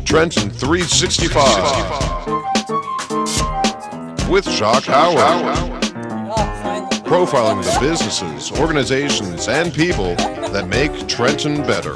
Trenton 365 with Jacques Howard. Profiling the businesses, organizations, and people that make Trenton better.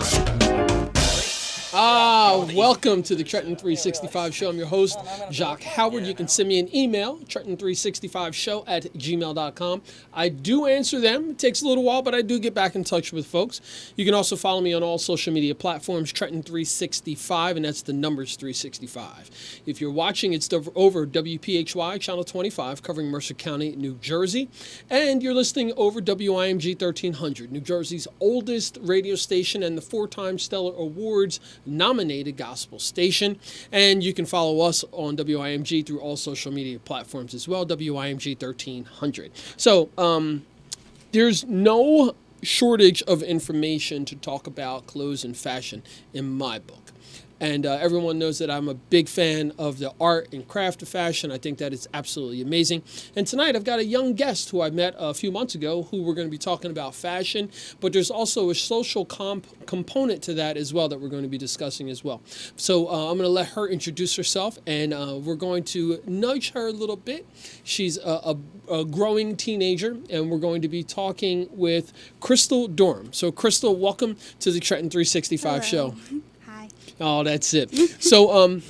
Welcome to the Trenton 365 Show. I'm your host, Jacques Howard. You can send me an email, trenton365show@gmail.com. I do answer them. It takes a little while, but I do get back in touch with folks. You can also follow me on all social media platforms, Trenton 365, and that's the numbers 365. If you're watching, it's over WPHY, Channel 25, covering Mercer County, New Jersey. And you're listening over WIMG 1300, New Jersey's oldest radio station and the 4-time Stellar Awards nominated gospel station. And you can follow us on WIMG through all social media platforms as well, WIMG 1300. So there's no shortage of information to talk about clothes and fashion in my book. And everyone knows that I'm a big fan of the art and craft of fashion. I think that it's absolutely amazing. And tonight I've got a young guest who I met a few months ago who we're going to be talking about fashion. But there's also a social component to that as well that we're going to be discussing as well. So I'm going to let her introduce herself, and we're going to nudge her a little bit. She's a growing teenager, and we're going to be talking with Kristin Leung. So Kristin, welcome to the Trenton 365 Show. Oh, that's it. So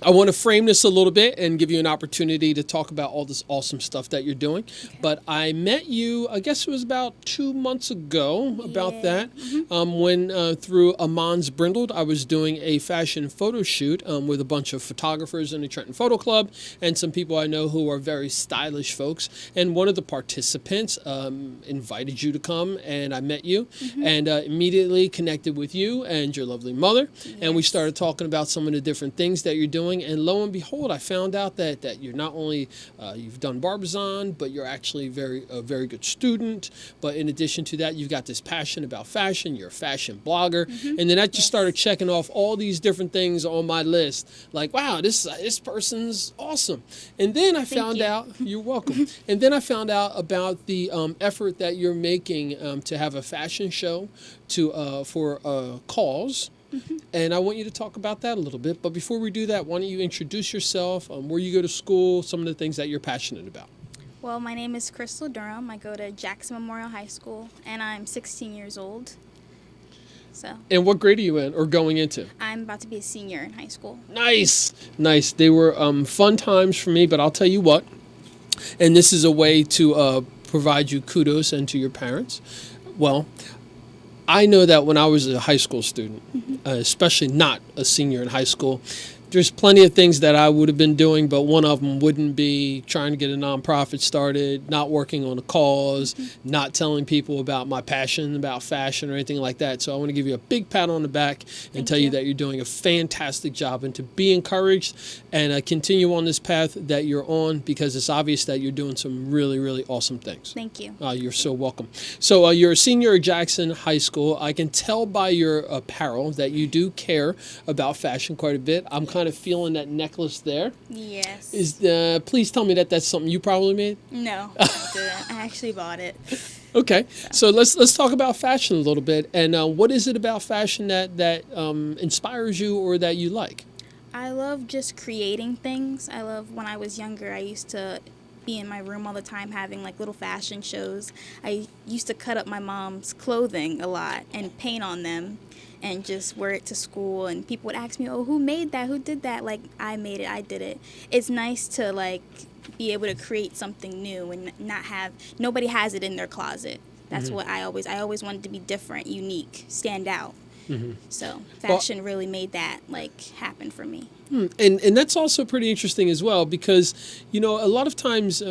I want to frame this a little bit and give you an opportunity to talk about all this awesome stuff that you're doing. Okay. But I met you, I guess it was about 2 months ago, about that, when through Amon's Brindled, I was doing a fashion photo shoot with a bunch of photographers in the Trenton Photo Club and some people I know who are very stylish folks. And one of the participants invited you to come, and I met you and immediately connected with you and your lovely mother. Yes. And we started talking about some of the different things that you're doing. And lo and behold, I found out that you're not only, you've done Barbizon, but you're actually a very good student. But in addition to that, you've got this passion about fashion. You're a fashion blogger. And then I just started checking off all these different things on my list. Like, wow, this person's awesome. And then I found out, you're welcome. And then I found out about the effort that you're making to have a fashion show for a cause. And I want you to talk about that a little bit. But before we do that, why don't you introduce yourself, where you go to school, some of the things that you're passionate about. Well, my name is Kristin Leung. I go to Jackson Memorial High School, and I'm 16 years old. And what grade are you in or going into? I'm about to be a senior in high school. Nice. They were fun times for me, but I'll tell you what, and this is a way to provide you kudos and to your parents. Well, I know that when I was a high school student, especially not a senior in high school, there's plenty of things that I would have been doing, but one of them wouldn't be trying to get a nonprofit started, not working on a cause, not telling people about my passion about fashion or anything like that. So I want to give you a big pat on the back and tell you that you're doing a fantastic job, and to be encouraged and continue on this path that you're on, because it's obvious that you're doing some really, really awesome things. Thank you. You're so welcome. So you're a senior at Jackson High School. I can tell by your apparel that you do care about fashion quite a bit. I'm kind of feeling that necklace there. Yes. Please tell me that that's something you probably made? No, I didn't. I actually bought it. Okay, so let's talk about fashion a little bit. And what is it about fashion that inspires you or that you like? I love just creating things. I love, when I was younger, I used to be in my room all the time having like little fashion shows. I used to cut up my mom's clothing a lot and paint on them and just wear it to school, and people would ask me, oh, who made that? Who did that? Like, I made it, I did it. It's nice to like be able to create something new and not have, nobody has it in their closet. That's what I always wanted to be different, unique, stand out. So fashion really made that like happen for me. And that's also pretty interesting as well, because, you know, a lot of times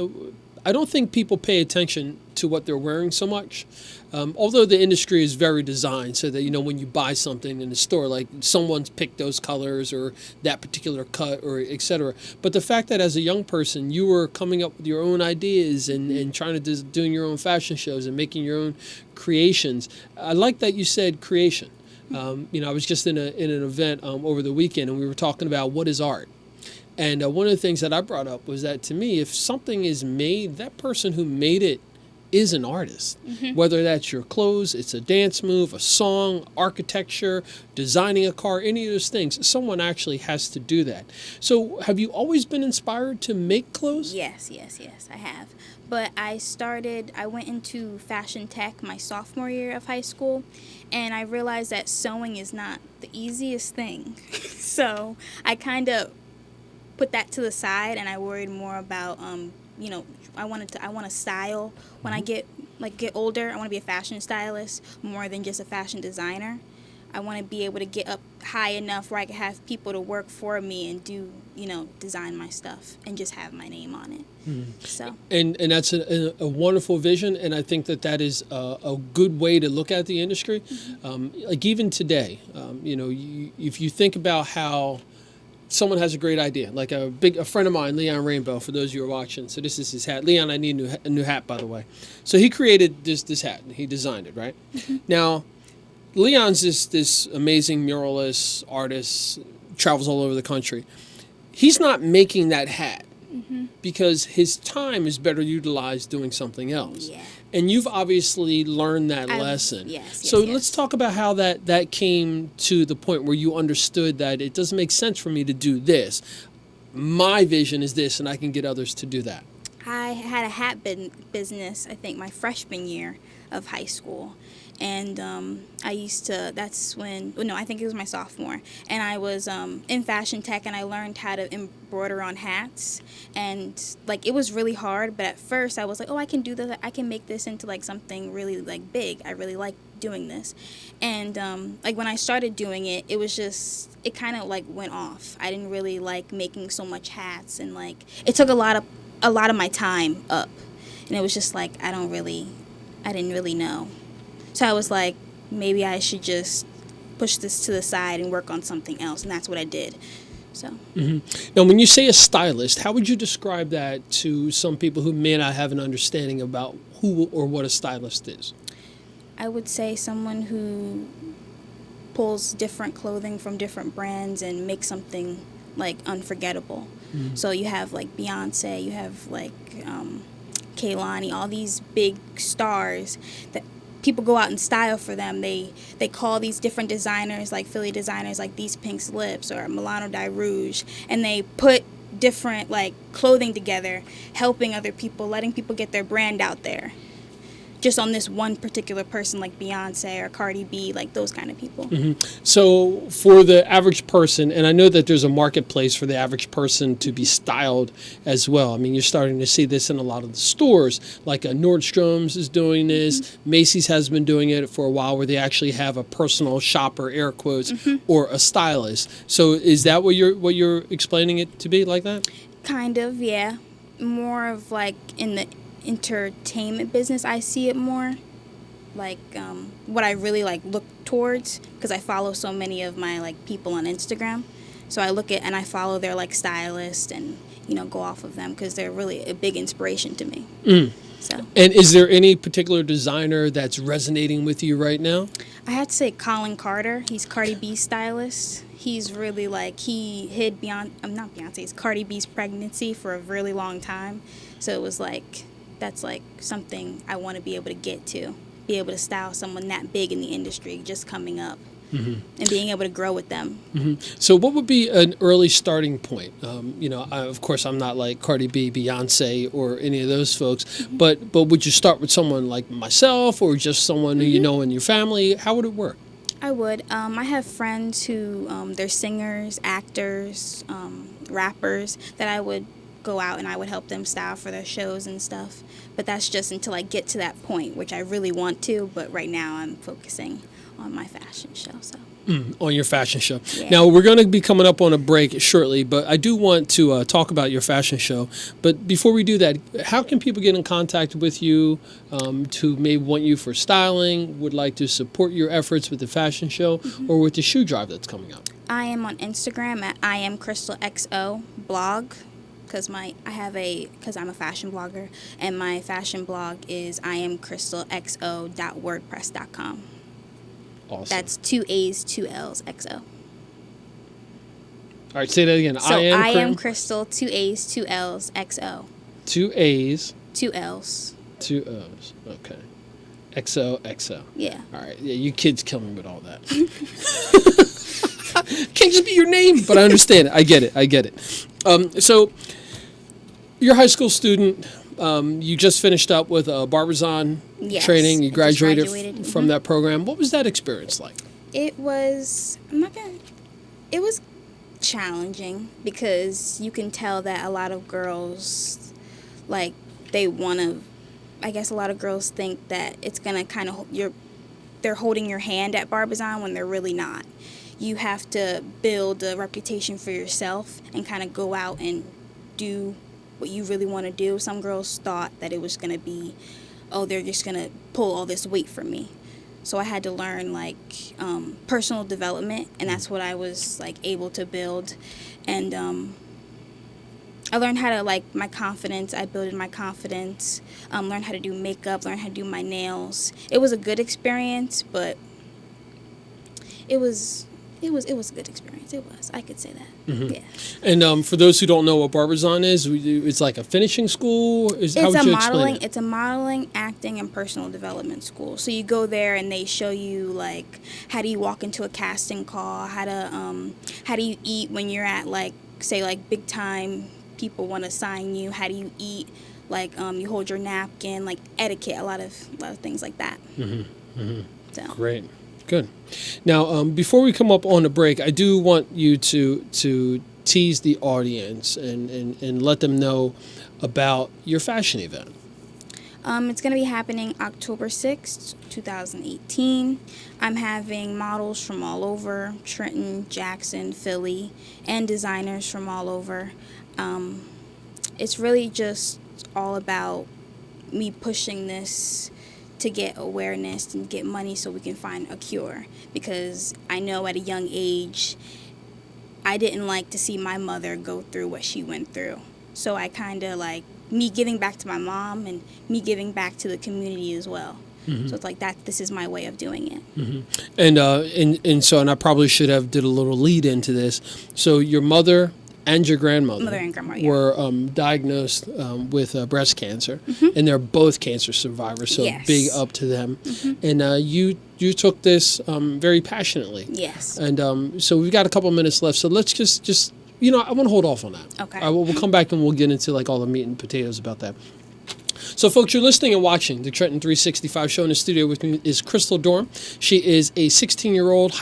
I don't think people pay attention to what they're wearing so much. Although the industry is very designed so that, you know, when you buy something in the store, like someone's picked those colors or that particular cut or et cetera. But the fact that as a young person, you were coming up with your own ideas and trying to doing your own fashion shows and making your own creations. I like that you said creation. You know, I was just in an event over the weekend, and we were talking about what is art. And one of the things that I brought up was that, to me, if something is made, that person who made it is an artist. Whether that's your clothes, it's a dance move, a song, architecture, designing a car, any of those things. Someone actually has to do that. So have you always been inspired to make clothes? Yes, I have. But I went into fashion tech my sophomore year of high school, and I realized that sewing is not the easiest thing. So I kind of put that to the side, and I worried more about, I want to style when I get older. I want to be a fashion stylist more than just a fashion designer. I want to be able to get up high enough where I can have people to work for me and do, design my stuff and just have my name on it. So. And that's a wonderful vision, and I think that is a good way to look at the industry. Like even today, if you think about how someone has a great idea, like a friend of mine, Leon Rainbow, for those of you who are watching. So this is his hat. Leon, I need a new hat, by the way. So he created this hat, and he designed it, right? Now, Leon's this amazing muralist artist, travels all over the country. He's not making that hat because his time is better utilized doing something else. Yeah. And you've obviously learned that lesson. Yes. So let's talk about how that came to the point where you understood that it doesn't make sense for me to do this. My vision is this, and I can get others to do that. I had a hat business, I think, my freshman year of high school. And I think it was my sophomore. And I was in fashion tech, and I learned how to embroider on hats. And, it was really hard. But at first, I was like, oh, I can do this. I can make this into, something really, big. I really like doing this. And, when I started doing it, it was just, it kind of, went off. I didn't really like making so much hats. And, it took a lot of my time up. And it was just I didn't really know. So I was like, maybe I should just push this to the side and work on something else, and that's what I did. So. Now, when you say a stylist, how would you describe that to some people who may not have an understanding about who or what a stylist is? I would say someone who pulls different clothing from different brands and makes something unforgettable. So you have Beyonce, you have Kehlani, all these big stars that people go out and style for them. They call these different designers, Philly designers, These Pink Slips or Milano Di Rouge, and they put different clothing together, helping other people, letting people get their brand out there. Just on this one particular person, like Beyonce or Cardi B, those kind of people. So for the average person, and I know that there's a marketplace for the average person to be styled as well. I mean, you're starting to see this in a lot of the stores, Nordstrom's is doing this. Macy's has been doing it for a while, where they actually have a personal shopper, air quotes, or a stylist. So is that what you're explaining it to be, like that? Kind of, yeah. More of in the entertainment business, I see it more what I really look towards, because I follow so many of my people on Instagram. So I look at and I follow their stylists and go off of them, because they're really a big inspiration to me. So. And is there any particular designer that's resonating with you right now? I had to say Colin Carter. He's Cardi B's stylist. He's really he hid not Beyonce's, Cardi B's pregnancy for a really long time. So it was that's something I want to be able to get to, be able to style someone that big in the industry just coming up, and being able to grow with them. So what would be an early starting point? Of course, I'm not like Cardi B, Beyonce, or any of those folks, but would you start with someone like myself, or just someone who you know in your family? How would it work? I would. I have friends who, they're singers, actors, rappers, that I would go out and I would help them style for their shows and stuff. But that's just until I get to that point, which I really want to. But right now I'm focusing on my fashion show. So. On your fashion show. Yeah. Now, we're going to be coming up on a break shortly, but I do want to talk about your fashion show. But before we do that, how can people get in contact with you to maybe want you for styling, would like to support your efforts with the fashion show, or with the shoe drive that's coming up? I am on Instagram at IamCrystalXO blog, because I'm a fashion blogger, and my fashion blog is IamCrystalXO.wordpress.com. Awesome. That's 2 A's, 2 L's, XO. All right, say that again. So I am Crystal, 2 A's, 2 L's, XO. 2 A's. 2 L's. 2 O's. Okay. XOXO. Yeah. All right. Yeah, you kids kill me with all that. Can't just be your name, but I understand it. I get it. So you're a high school student. You just finished up with a Barbizon training. You graduated from that program. What was that experience like? It was, it was challenging because you can tell that a lot of girls, like, they want to, I guess a lot of girls think that it's going to kind of, they're holding your hand at Barbizon when they're really not. You have to build a reputation for yourself and kind of go out and do what you really want to do. Some girls thought that it was going to be, oh, they're just going to pull all this weight from me. So I had to learn, like, personal development, and that's what I was, like, able to build. And I learned how to, like, my confidence. I built my confidence, learned how to do makeup, learned how to do my nails. It was a good experience, but it was a good experience. It was. I could say that. Yeah. And for those who don't know what Barbizon is, it's like a finishing school. How would you explain it? It's a modeling, acting, and personal development school. So you go there and they show you, like, how do you walk into a casting call, how do you eat when you're at, like, say, like, big time people want to sign you, how do you eat, like, you hold your napkin, like, etiquette, a lot of things like that. So. Great. Good. Now, before we come up on the break, I do want you to tease the audience and let them know about your fashion event. It's going to be happening October 6th, 2018. I'm having models from all over, Trenton, Jackson, Philly, and designers from all over. It's really just all about me pushing this to get awareness and get money so we can find a cure. Because I know at a young age, I didn't like to see my mother go through what she went through. So I kind of like me giving back to my mom and me giving back to the community as well. So it's like that. This is my way of doing it. And I probably should have did a little lead into this. So your mother and your grandmother were diagnosed with breast cancer, and they're both cancer survivors. So big up to them. And you took this very passionately. Yes. And so we've got a couple minutes left. So let's just I want to hold off on that. Okay. We'll come back and we'll get into like all the meat and potatoes about that. So, folks, you're listening and watching the Trenton 365 show. In the studio with me is Crystal Durham. She is a 16-year-old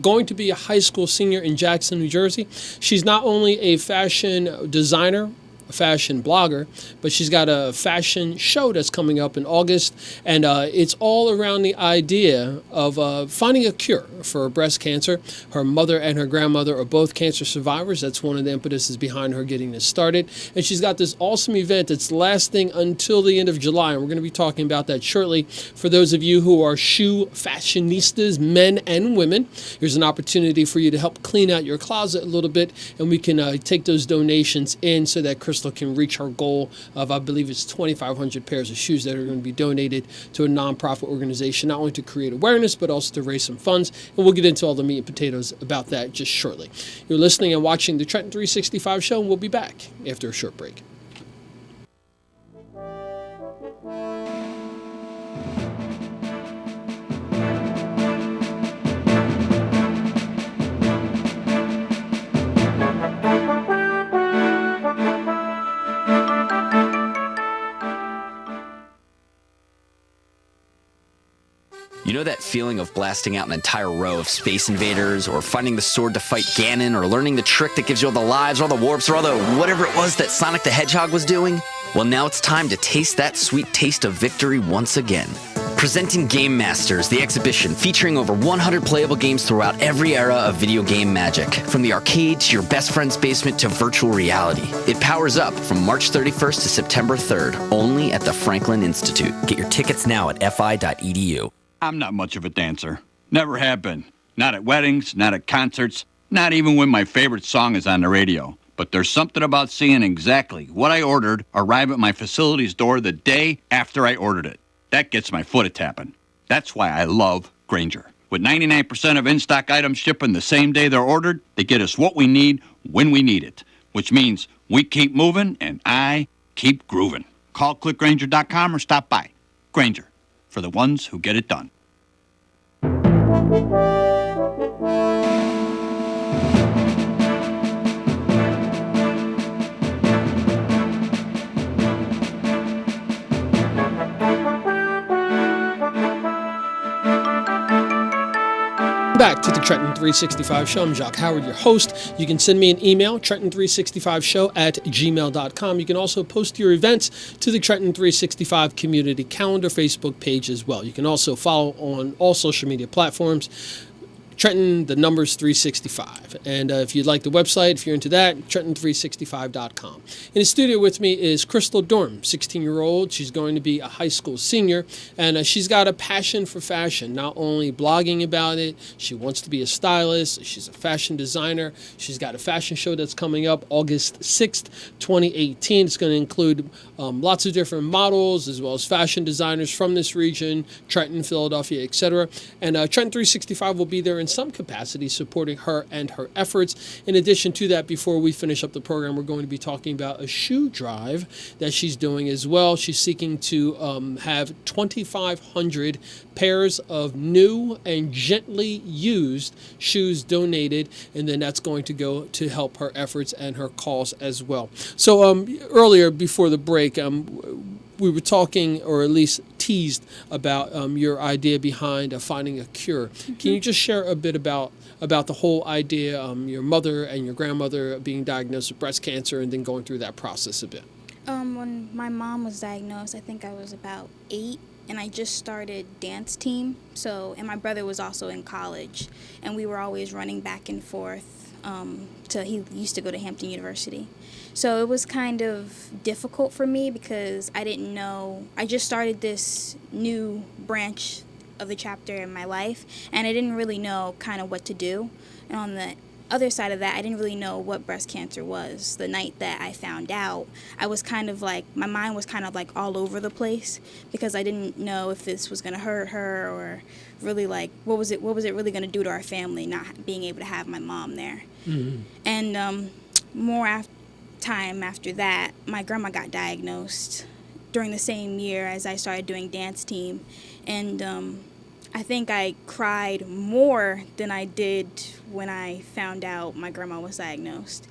going to be a high school senior in Jackson, New Jersey. She's not only a fashion designer, a fashion blogger, but she's got a fashion show that's coming up in August, and it's all around the idea of finding a cure for breast cancer. Her mother and her grandmother are both cancer survivors. That's one of the impetuses behind her getting this started. And she's got this awesome event that's lasting until the end of July, and we're going to be talking about that shortly. For those of you who are shoe fashionistas, men and women, here's an opportunity for you to help clean out your closet a little bit, and we can take those donations in so that Crystal can reach her goal of, I believe it's 2,500 pairs of shoes that are going to be donated to a nonprofit organization, not only to create awareness, but also to raise some funds. And we'll get into all the meat and potatoes about that just shortly. You're listening and watching the Trenton 365 show, and we'll be back after a short break. You know that feeling of blasting out an entire row of Space Invaders, or finding the sword to fight Ganon, or learning the trick that gives you all the lives, or all the warps, or all the whatever it was that Sonic the Hedgehog was doing? Well, now it's time to taste that sweet taste of victory once again. Presenting Game Masters, the exhibition featuring over 100 playable games throughout every era of video game magic. From the arcade to your best friend's basement to virtual reality. It powers up from March 31st to September 3rd, only at the Franklin Institute. Get your tickets now at fi.edu. I'm not much of a dancer. Never have been. Not at weddings, not at concerts, not even when my favorite song is on the radio. But there's something about seeing exactly what I ordered arrive at my facility's door the day after I ordered it. That gets my foot a-tapping. That's why I love Grainger. With 99% of in-stock items shipping the same day they're ordered, they get us what we need when we need it. Which means we keep moving and I keep grooving. Call clickgranger.com or stop by. Granger, for the ones who get it done. Back to the Trenton 365 Show. I'm Jacques Howard, your host. You can send me an email, trenton365show@gmail.com. You can also post your events to the Trenton 365 Community Calendar Facebook page as well. You can also follow on all social media platforms. Trenton, the numbers 365. And if you'd like the website, if you're into that, trenton365.com. In the studio with me is Crystal Durham, 16-year-old. She's going to be a high school senior, and she's got a passion for fashion, not only blogging about it. She wants to be a stylist. She's a fashion designer. She's got a fashion show that's coming up August 6th, 2018. It's going to include lots of different models as well as fashion designers from this region, Trenton, Philadelphia, etc. And Trenton 365 will be there in some capacity supporting her and her efforts. In addition to that, before we finish up the program, we're going to be talking about a shoe drive that she's doing as well. She's seeking to have 2,500 pairs of new and gently used shoes donated, and then that's going to go to help her efforts and her cause as well. So earlier, before the break, we were talking, or at least teased, about your idea behind finding a cure. Mm-hmm. Can you just share a bit about the whole idea, your mother and your grandmother being diagnosed with breast cancer and then going through that process a bit? When my mom was diagnosed, I think I was about 8, and I just started dance team. And my brother was also in college, and we were always running back and forth. He used to go to Hampton University. So it was kind of difficult for me because I didn't know. I just started this new branch of the chapter in my life, and I didn't really know kind of what to do. And on the other side of that, I didn't really know what breast cancer was. The night that I found out, I was kind of like, my mind was kind of like all over the place because I didn't know if this was going to hurt her or really like what was it really going to do to our family not being able to have my mom there. Mm-hmm. And time after that, my grandma got diagnosed during the same year as I started doing dance team, and I think I cried more than I did when I found out my grandma was diagnosed.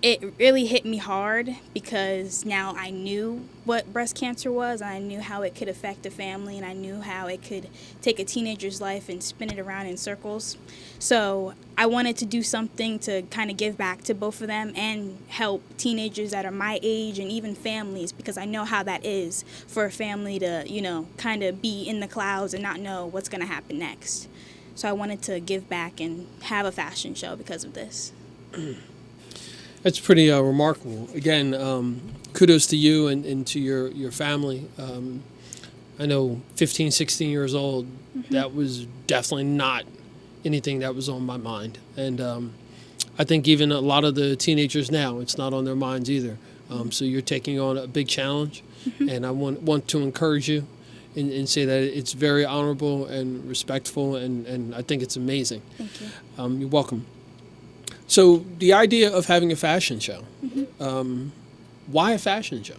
It really hit me hard because now I knew what breast cancer was, and I knew how it could affect a family, and I knew how it could take a teenager's life and spin it around in circles. So I wanted to do something to kind of give back to both of them and help teenagers that are my age and even families, because I know how that is for a family to, kind of be in the clouds and not know what's going to happen next. So I wanted to give back and have a fashion show because of this. That's pretty remarkable. Again, kudos to you and to your family. I know 15, 16 years old, mm-hmm. That was definitely not anything that was on my mind. And I think even a lot of the teenagers now, it's not on their minds either. So you're taking on a big challenge, mm-hmm. And I want to encourage you and say that it's very honorable and respectful, and I think it's amazing. Thank you. You're welcome. So the idea of having a fashion show, mm-hmm. Why a fashion show?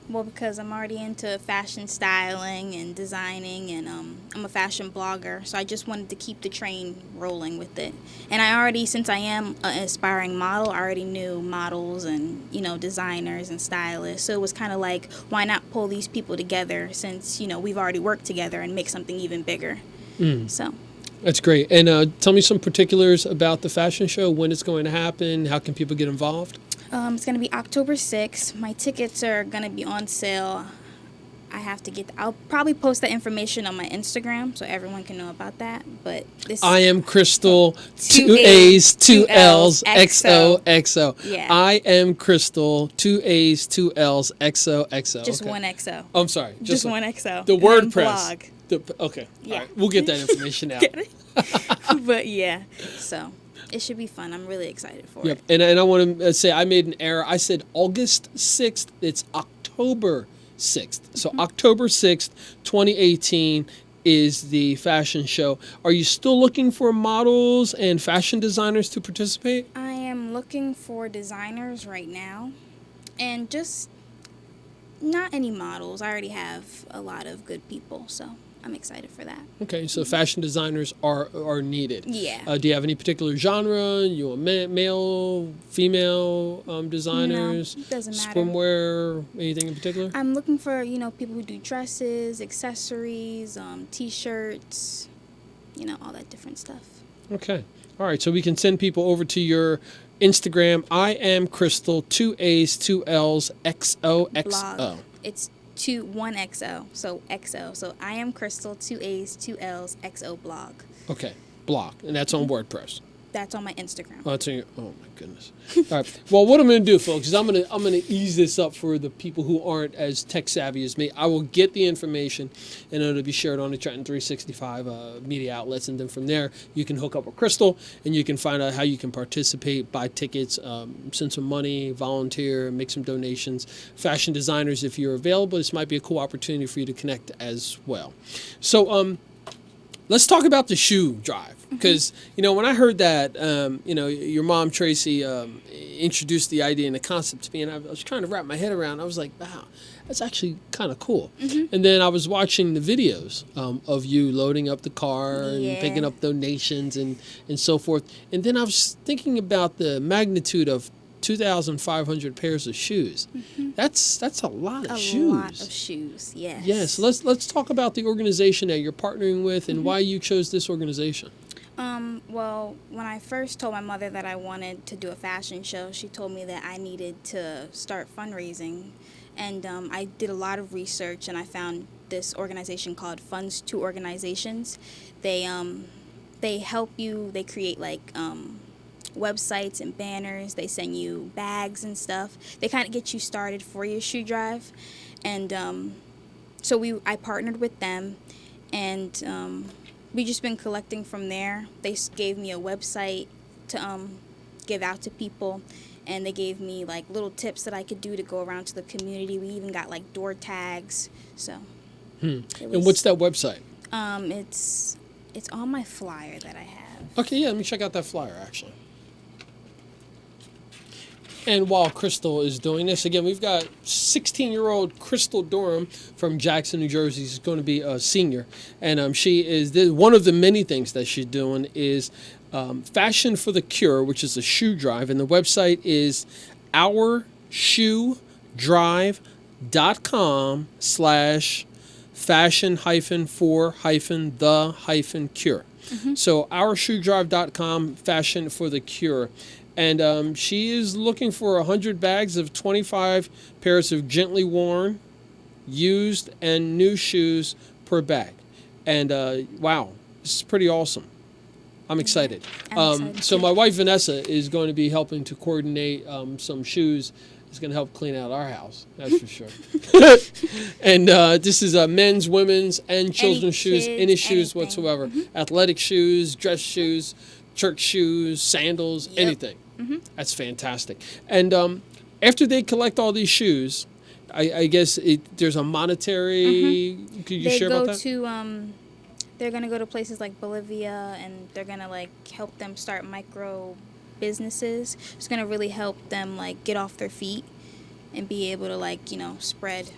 Well, because I'm already into fashion styling and designing, and I'm a fashion blogger, so I just wanted to keep the train rolling with it. And I already, since I am an aspiring model, I already knew models and, designers and stylists. So it was kind of like, why not pull these people together since, we've already worked together and make something even bigger. So. That's great. And tell me some particulars about the fashion show, when it's going to happen, how can people get involved? It's going to be October 6th. My tickets are going to be on sale. I'll probably post that information on my Instagram so everyone can know about that. But I am Crystal, 2 A's, 2 L's, XOXO. Yeah. I am Crystal, 2 A's, 2 L's, XOXO. Just one XO. I'm sorry. Just one XO. The WordPress. Blog. Okay. Yeah. All right. We'll get that information out. Get it? But yeah, so it should be fun. I'm really excited for it. And I want to say I made an error. I said August 6th. It's October 6th. So mm-hmm. October 6th, 2018 is the fashion show. Are you still looking for models and fashion designers to participate? I am looking for designers right now. And just Not any models. I already have a lot of good people, so I'm excited for that. Okay, so fashion designers are needed. Yeah. Do you have any particular genre? You want male, female designers? No, it doesn't matter. Swimwear, anything in particular? I'm looking for, people who do dresses, accessories, T-shirts, all that different stuff. Okay. All right, so we can send people over to your Instagram. I am Crystal, 2 A's, 2 L's, XOXO. Blog. It's 1XO, so XO. So I am Crystal, 2 A's, 2 L's, XO blog. Okay, blog, and that's on WordPress. That's on my Instagram. Oh, it's on your, oh my goodness. All right. Well, what I'm going to do, folks, is I'm going to ease this up for the people who aren't as tech savvy as me. I will get the information, and it'll be shared on the Trenton 365 media outlets, and then from there you can hook up with Crystal, and you can find out how you can participate, buy tickets, send some money, volunteer, make some donations. Fashion designers, if you're available, this might be a cool opportunity for you to connect as well. So, let's talk about the shoe drive. Because, when I heard that, your mom, Tracy, introduced the idea and the concept to me, and I was trying to wrap my head around, I was like, wow, that's actually kind of cool. And then I was watching the videos of you loading up the car and picking up donations and so forth. And then I was thinking about the magnitude of 2,500 pairs of shoes. That's a lot of shoes. A lot of shoes, yes. Yes. Let's talk about the organization that you're partnering with and why you chose this organization. Well, when I first told my mother that I wanted to do a fashion show, she told me that I needed to start fundraising. And I did a lot of research, and I found this organization called Funds to Organizations. They help you. They create websites and banners. They send you bags and stuff. They kind of get you started for your shoe drive. And I partnered with them, and we just been collecting from there. They gave me a website to give out to people, and they gave me little tips that I could do to go around to the community. We even got door tags. So. And what's that website? It's on my flyer that I have. Okay, yeah, let me check out that flyer actually. And while Crystal is doing this, again, we've got 16-year-old Crystal Durham from Jackson, New Jersey. She's going to be a senior. And she is, one of the many things that she's doing is Fashion for the Cure, which is a shoe drive. And the website is ourshoedrive.com/fashion-for-the-cure. So ourshoedrive.com, Fashion for the Cure. And she is looking for 100 bags of 25 pairs of gently worn, used, and new shoes per bag. And wow, this is pretty awesome. I'm excited. So my wife Vanessa is going to be helping to coordinate some shoes. It's going to help clean out our house, that's for sure. And this is men's, women's, and children's shoes, any shoes whatsoever. Athletic shoes, dress shoes, church shoes, sandals, anything. That's fantastic. And after they collect all these shoes, I guess there's a monetary. Could you share about that? They're gonna go to places like Bolivia, and they're gonna help them start micro businesses. It's gonna really help them get off their feet and be able to spread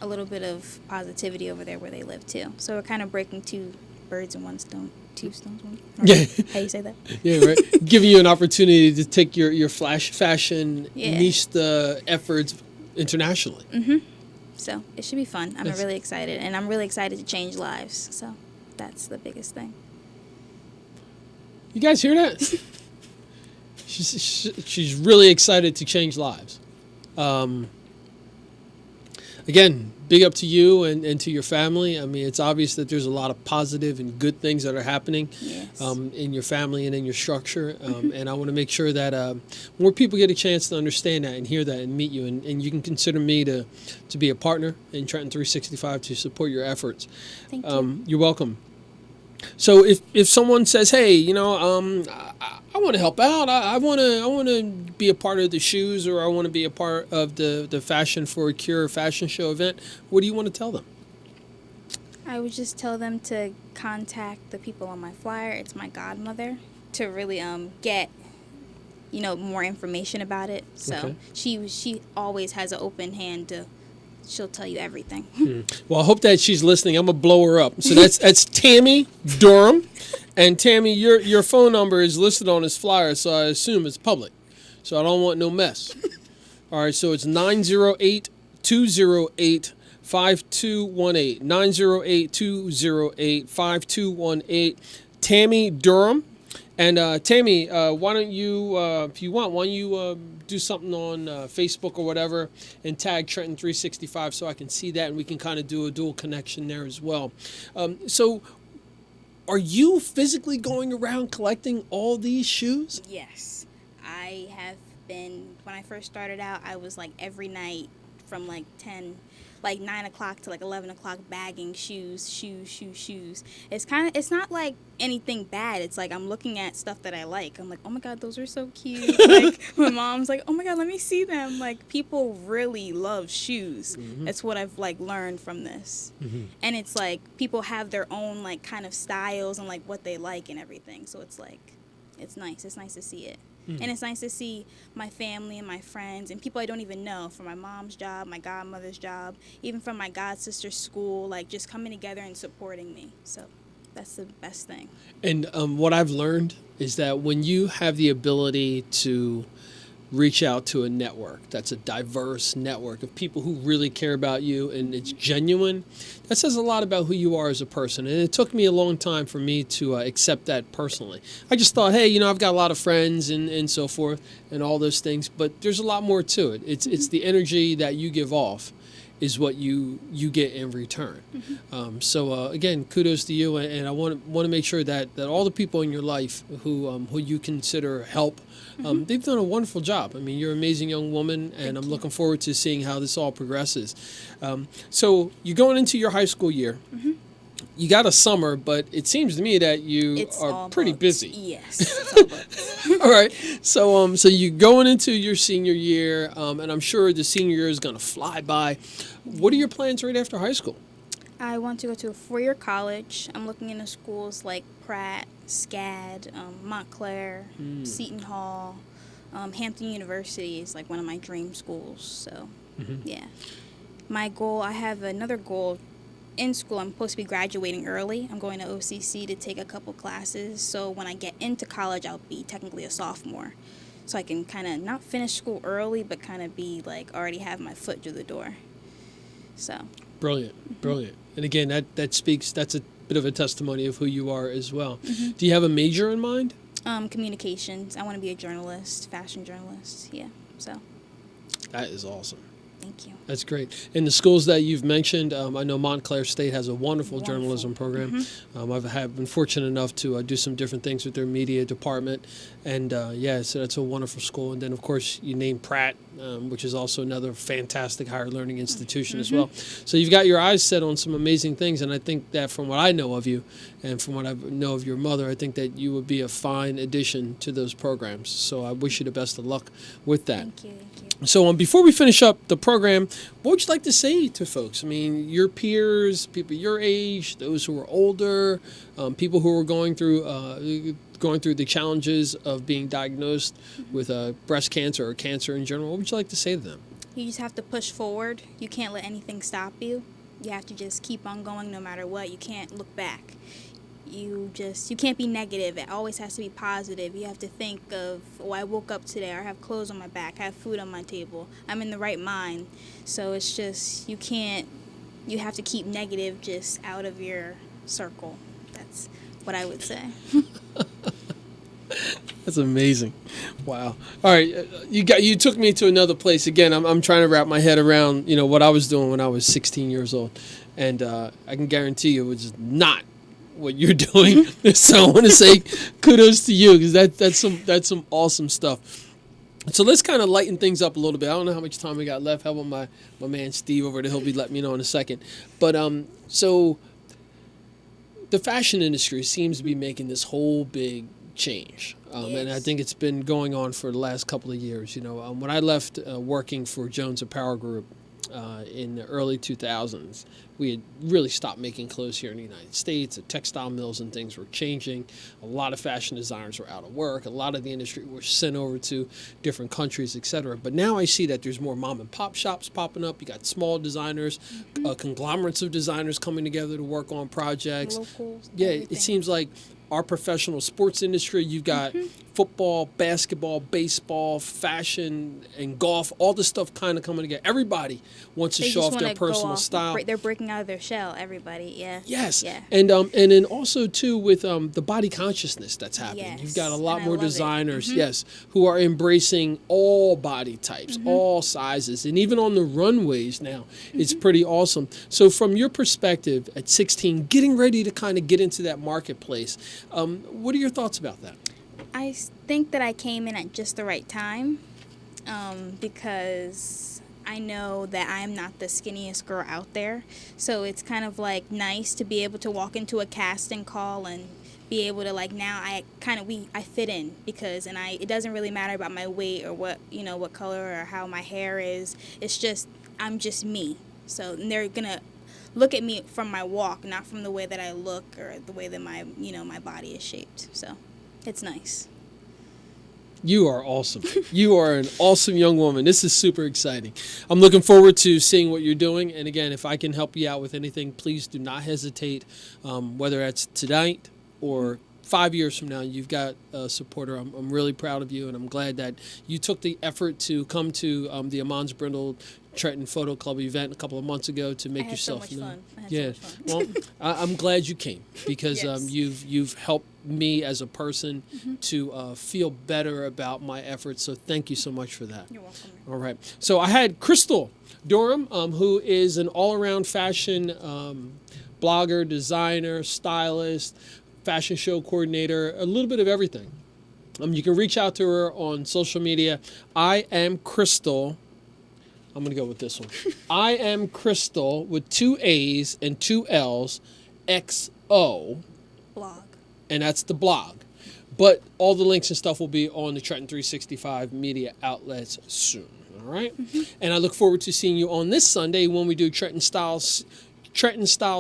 a little bit of positivity over there where they live too. So we're kind of breaking two birds in one stone. Two stones, one. Yeah. How you say that? Yeah, right. Giving you an opportunity to take your fashion niche efforts internationally. So it should be fun. I'm really excited, and I'm really excited to change lives. So that's the biggest thing. You guys hear that? She's really excited to change lives. Again, big up to you and to your family. I mean, it's obvious that there's a lot of positive and good things that are happening in your family and in your structure. And I want to make sure that more people get a chance to understand that and hear that and meet you. And you can consider me to be a partner in Trenton 365 to support your efforts. Thank you. You're welcome. So if someone says, hey, I want to help out. I want to be a part of the shoes, or I want to be a part of the Fashion for a Cure fashion show event, what do you want to tell them? I would just tell them to contact the people on my flyer. It's my godmother, to really get more information about it. So she always has an open hand to she'll tell you everything. Well, I hope that she's listening. I'm gonna blow her up. So that's Tammy Durham, and Tammy, your phone number is listed on this flyer, so I assume it's public. So I don't want no mess. All right, so it's 908-208-5218. 908-208-5218. Tammy Durham. And Tammy, why don't you, if you want, do something on Facebook or whatever and tag Trenton 365 so I can see that and we can kind of do a dual connection there as well. So are you physically going around collecting all these shoes? Yes. I have been, when I first started out, I was like every night from like 9 o'clock to like 11 o'clock bagging shoes. It's not like anything bad. It's like I'm looking at stuff that I like. I'm like, oh my God, those are so cute. Like my mom's like, oh my God, let me see them. Like people really love shoes. That's what I've like learned from this. And it's like people have their own like kind of styles and like what they like and everything. So it's like, it's nice. It's nice to see it. And it's nice to see my family and my friends and people I don't even know, from my mom's job, my godmother's job, even from my god sister's school, like just coming together and supporting me. So that's the best thing. And what I've learned is that when you have the ability to reach out to a network that's a diverse network of people who really care about you and it's genuine, that says a lot about who you are as a person. And it took me a long time for me to accept that personally. I just thought, hey, I've got a lot of friends and so forth and all those things, but there's a lot more to it. It's the energy that you give off is what you get in return. So again, kudos to you, and I want to make sure that all the people in your life who you consider help, they've done a wonderful job. I mean, you're an amazing young woman, and I'm looking forward to seeing how this all progresses. So you're going into your high school year. You got a summer, but it seems to me that you are pretty busy. Yes, it's all booked. All right. So you're going into your senior year, and I'm sure the senior year is going to fly by. What are your plans right after high school? I want to go to a 4-year college. I'm looking into schools like R.E.A.C.H, SCAD, Montclair, Seton Hall, Hampton University is like one of my dream schools. So, yeah. My goal, I have another goal. In school, I'm supposed to be graduating early. I'm going to OCC to take a couple classes. So when I get into college, I'll be technically a sophomore. So I can kind of not finish school early, but kind of be like already have my foot through the door. So. Brilliant. And again, that's a bit of a testimony of who you are as well. Do you have a major in mind? Communications. I want to be a journalist, fashion journalist. Yeah. So. That is awesome. Thank you. That's great. In the schools that you've mentioned, I know Montclair State has a wonderful journalism program. I've been fortunate enough to do some different things with their media department. And so that's a wonderful school. And then, of course, you named Pratt, which is also another fantastic higher learning institution as well. So you've got your eyes set on some amazing things. And I think that from what I know of you and from what I know of your mother, I think that you would be a fine addition to those programs. So I wish you the best of luck with that. Thank you. So before we finish up the program, what would you like to say to folks? I mean, your peers, people your age, those who are older, people who are going through the challenges of being diagnosed with breast cancer or cancer in general. What would you like to say to them? You just have to push forward. You can't let anything stop you. You have to just keep on going no matter what. You can't look back. You can't be negative. It always has to be positive. You have to think of, I woke up today, or I have clothes on my back, I have food on my table, I'm in the right mind. So it's just, you have to keep negative just out of your circle. That's what I would say. That's amazing. Wow. All right, you took me to another place. Again, I'm trying to wrap my head around, what I was doing when I was 16 years old. And I can guarantee you it was not what you're doing. So I want to say kudos to you, because that's some awesome stuff. So let's kind of lighten things up a little bit. I don't know how much time we got left. How about my man Steve over there? He'll be letting me know in a second. But so the fashion industry seems to be making this whole big change. And I think it's been going on for the last couple of years. When I left working for Jones Apparel Group in the early 2000s, we had really stopped making clothes here in the United States. The textile mills and things were changing. A lot of fashion designers were out of work. A lot of the industry was sent over to different countries, etc. But now I see that there's more mom and pop shops popping up. You got small designers, conglomerates of designers coming together to work on projects. Locals, yeah, everything. it seems like our professional sports industry, you've got football, basketball, baseball, fashion, and golf, all this stuff kind of coming together. Everybody wants to They show just off their wanna go personal off- style. They're breaking out of their shell, everybody, yeah. Yes, Yeah. and then also too with the body consciousness that's happening. Yes, You've got a lot and I more love it. designers, yes, who are embracing all body types, all sizes, and even on the runways now, it's pretty awesome. So from your perspective at 16, getting ready to kind of get into that marketplace, what are your thoughts about that? I think that I came in at just the right time because I know that I'm not the skinniest girl out there. So it's kind of like nice to be able to walk into a casting call and be able to like now I fit in because it doesn't really matter about my weight or what color or how my hair is. It's just I'm just me. So they're gonna look at me from my walk, not from the way that I look or the way that my body is shaped. So it's nice. You are awesome. You are an awesome young woman. This is super exciting. I'm looking forward to seeing what you're doing. And again, if I can help you out with anything, please do not hesitate. Whether that's tonight or 5 years from now, you've got a supporter. I'm really proud of you, and I'm glad that you took the effort to come to the Amons Brindle Trenton Photo Club event a couple of months ago to make I had so yourself much known. fun. I had Yeah, so much fun. well, I'm glad you came because Yes. you've helped me as a person to feel better about my efforts. So thank you so much for that. You're welcome. All right. So I had Kristin Durham, who is an all-around fashion blogger, designer, stylist, fashion show coordinator, a little bit of everything. You can reach out to her on social media. I am Crystal. I'm going to go with this one. I am Crystal with 2 A's and 2 L's, XO, Blog. and that's the blog. But all the links and stuff will be on the Trenton 365 media outlets soon. All right? And I look forward to seeing you on this Sunday when we do Trenton Style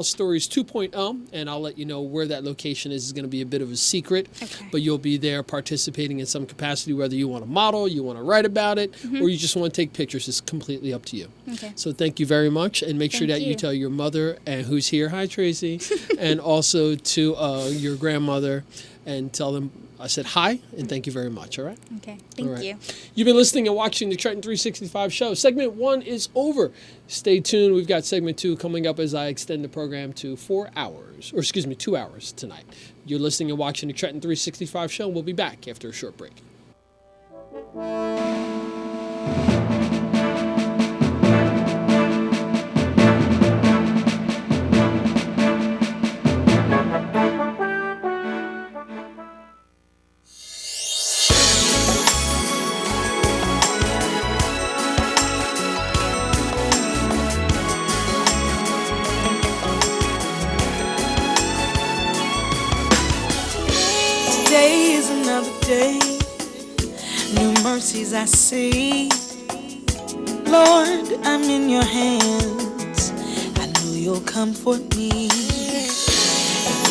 Stories 2.0, and I'll let you know where that location is. It's going to be a bit of a secret, Okay. but you'll be there participating in some capacity, whether you want to model, you want to write about it, or you just want to take pictures. It's completely up to you. Okay. So thank you very much, and make sure Thank that you you. tell your mother, and who's here, hi Tracy, and also to your grandmother, and tell them I said hi, and thank you very much, all right? Okay. All Thank right. you. You've been listening and watching the Trenton 365 show. Segment 1 is over. Stay tuned. We've got segment 2 coming up as I extend the program to 2 hours tonight. You're listening and watching the Trenton 365 show. We'll be back after a short break. Today is another day, new mercies I see. Lord, I'm in your hands, I know you'll comfort me.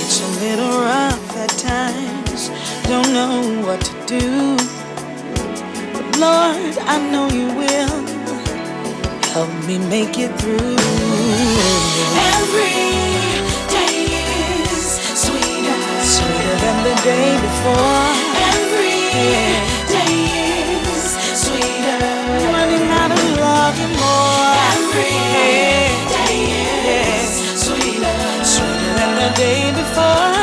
It's a little rough at times, don't know what to do, but Lord, I know you will help me make it through. Every day is sweeter than the day before. Every day is sweeter, running out of love and more. Every day is sweeter than the day before.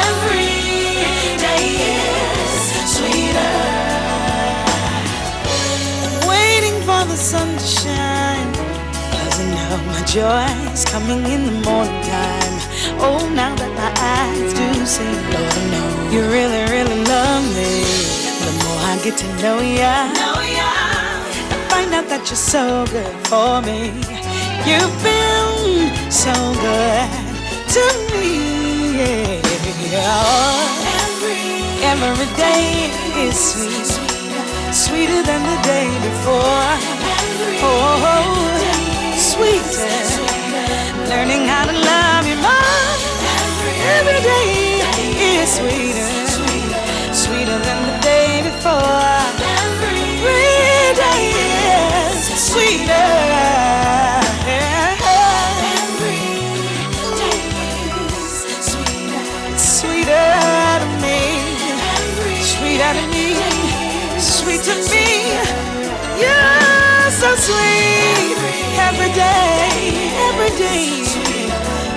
Every day is sweeter. Waiting for the sun to shine, 'cause I know my joy is coming in the morning time. Oh, now that my eyes do see, Lord, I know you really, really love me. The more I get to know ya, I find out that you're so good for me. You've been so good to me. Every day is sweet, sweeter than the day before. Oh, sweet. Every day,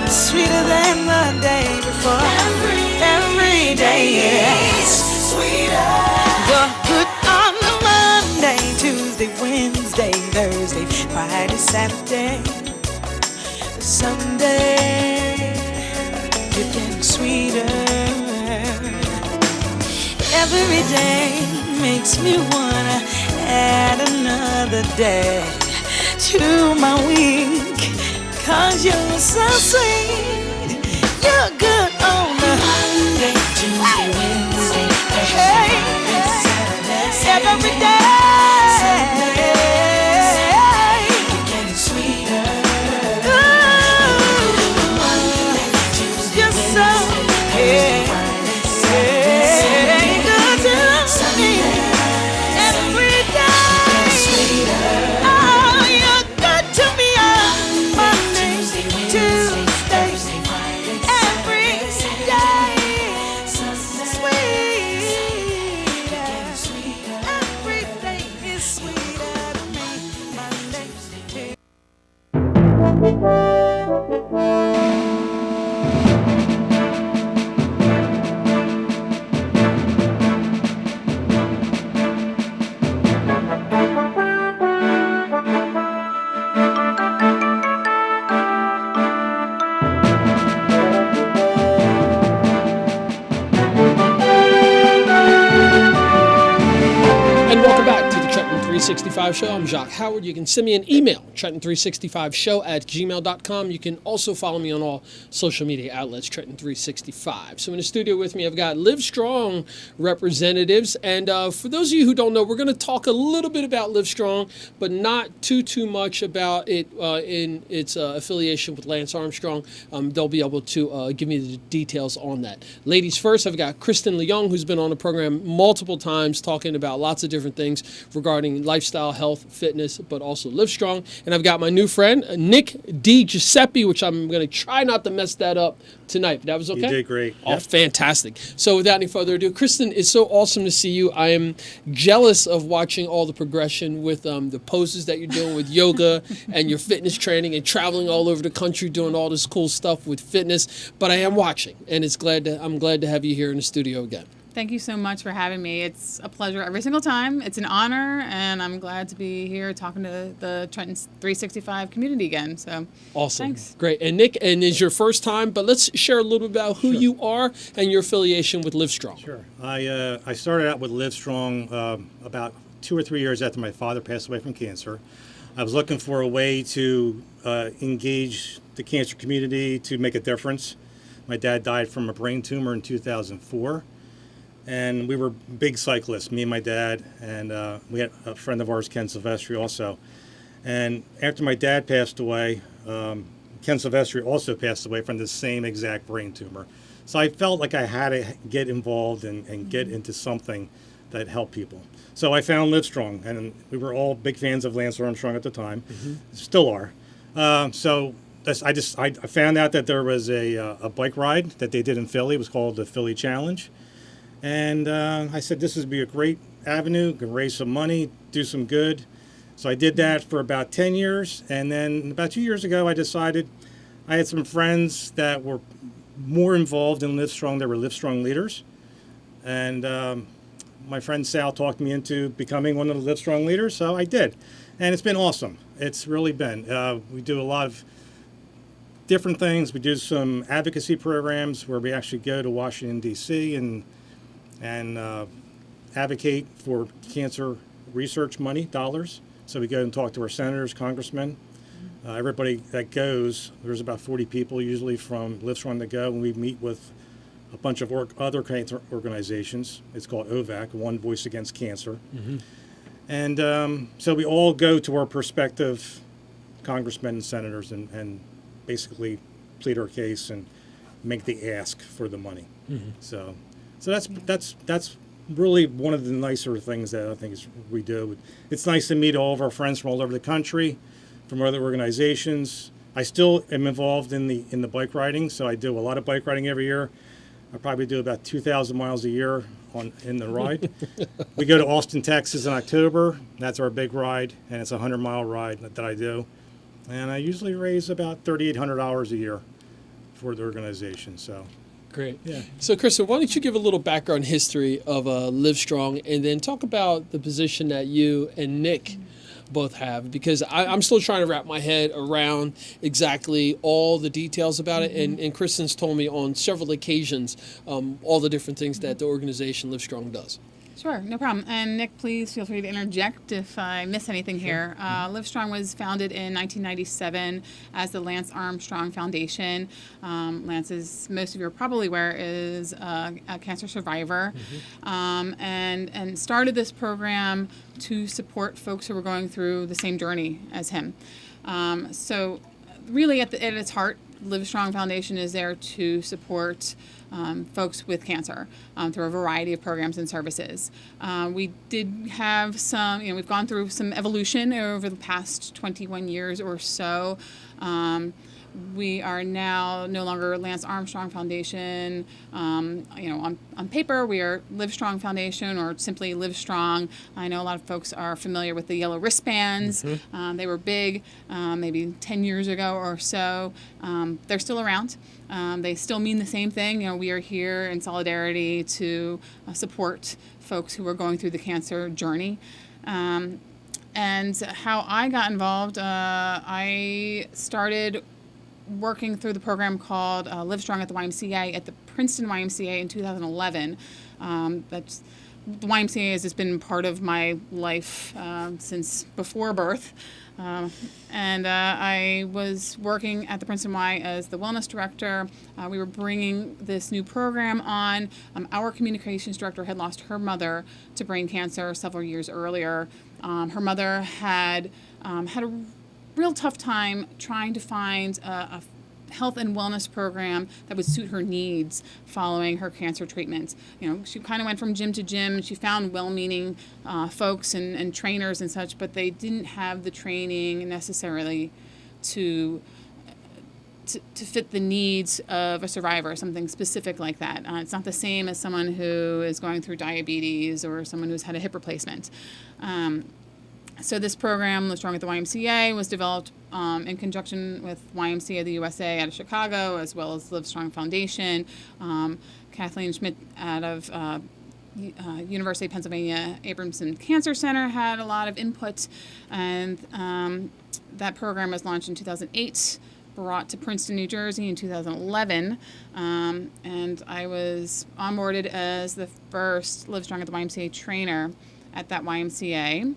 sweeter than the day before. Every day is sweeter. The good on the Monday, Tuesday, Wednesday, Thursday, Friday, Saturday, Sunday, you're getting sweeter. Every day makes me wanna add another day to my week, 'cause you're so sweet. You're good on the Monday, Tuesday, Wednesday, Thursday, Friday, Saturday, every day. Sunday, you're getting sweeter. Ooh, Monday, Tuesday, you're so good. Show. I'm Jacques Howard. You can send me an email, Trenton365show@gmail.com. You can also follow me on all social media outlets, Trenton365. So in the studio with me, I've got Live Strong representatives. And for those of you who don't know, we're going to talk a little bit about Live Strong, but not too much about it in its affiliation with Lance Armstrong. They'll be able to give me the details on that. Ladies first, I've got Kristin Leung, who's been on the program multiple times talking about lots of different things regarding lifestyle, health, fitness, but also Live Strong. And I've got my new friend, Nick DiGiuseppe, which I'm going to try not to mess that up tonight. But that was okay? You did great. Oh, yep. Fantastic. So without any further ado, Kristin, it's so awesome to see you. I am jealous of watching all the progression with the poses that you're doing with yoga and your fitness training and traveling all over the country doing all this cool stuff with fitness. But I am watching, and I'm glad to have you here in the studio again. Thank you so much for having me. It's a pleasure every single time. It's an honor, and I'm glad to be here talking to the Trenton 365 community again. So awesome. Thanks. Great. And Nick, and it's your first time, but let's share a little bit about who you are and your affiliation with Live Strong. Sure. I started out with Live Strong about 2 or 3 years after my father passed away from cancer. I was looking for a way to engage the cancer community to make a difference. My dad died from a brain tumor in 2004. And we were big cyclists, me and my dad, and we had a friend of ours, Ken Silvestri, also. And after my dad passed away, Ken Silvestri also passed away from the same exact brain tumor. So I felt like I had to get involved and get into something that helped people. So I found Live Strong, and we were all big fans of Lance Armstrong at the time, still are. So I found out that there was a bike ride that they did in Philly. It was called the Philly Challenge. And I said, this would be a great avenue, can raise some money, do some good. So I did that for about 10 years. And then about 2 years ago, I decided I had some friends that were more involved in Live Strong. They were Live Strong leaders. And my friend Sal talked me into becoming one of the Live Strong leaders. So I did. And it's been awesome. It's really been. We do a lot of different things. We do some advocacy programs where we actually go to Washington, D.C. and advocate for cancer research money, dollars. So we go and talk to our senators, congressmen, everybody that goes. There's about 40 people usually from Live Strong that go, and we meet with a bunch of other cancer organizations. It's called R.E.A.C.H, One Voice Against Cancer. And so we all go to our prospective congressmen and senators and basically plead our case and make the ask for the money. So that's really one of the nicer things that I think we do. It's nice to meet all of our friends from all over the country, from other organizations. I still am involved in the bike riding, so I do a lot of bike riding every year. I probably do about 2,000 miles a year in the ride. We go to Austin, Texas in October. That's our big ride, and it's a 100-mile ride that I do. And I usually raise about $3,800 a year for the organization. So. Great. Yeah. So, Kristin, why don't you give a little background history of Livestrong, and then talk about the position that you and Nick both have, because I'm still trying to wrap my head around exactly all the details about it. And Kristin's told me on several occasions all the different things that the organization Livestrong does. Sure, no problem. And Nick, please feel free to interject if I miss anything here. Livestrong was founded in 1997 as the Lance Armstrong Foundation. Lance, as most of you are probably aware, is a cancer survivor, and started this program to support folks who were going through the same journey as him. So really at its heart, Livestrong Foundation is there to support folks with cancer through a variety of programs and services. We did have some, we've gone through some evolution over the past 21 years or so. We are now no longer Lance Armstrong Foundation. On paper, we are Livestrong Foundation, or simply Livestrong. I know a lot of folks are familiar with the yellow wristbands. They were big maybe 10 years ago or so. They're still around. They still mean the same thing. We are here in solidarity to support folks who are going through the cancer journey. And how I got involved, I started working through the program called Livestrong at the YMCA at the Princeton YMCA in 2011. The YMCA has just been part of my life since before birth. And I was working at the Princeton Y as the wellness director. We were bringing this new program on. Our communications director had lost her mother to brain cancer several years earlier. Her mother had had a real tough time trying to find a health and wellness program that would suit her needs following her cancer treatment. She kind of went from gym to gym. She found well-meaning folks and trainers and such, but they didn't have the training necessarily to fit the needs of a survivor, something specific like that. It's not the same as someone who is going through diabetes or someone who's had a hip replacement. So this program, Livestrong at the YMCA, was developed in conjunction with YMCA of the USA out of Chicago, as well as Livestrong Foundation. Kathleen Schmidt out of University of Pennsylvania Abramson Cancer Center had a lot of input, and that program was launched in 2008, brought to Princeton, New Jersey in 2011, and I was onboarded as the first Livestrong at the YMCA trainer at that YMCA.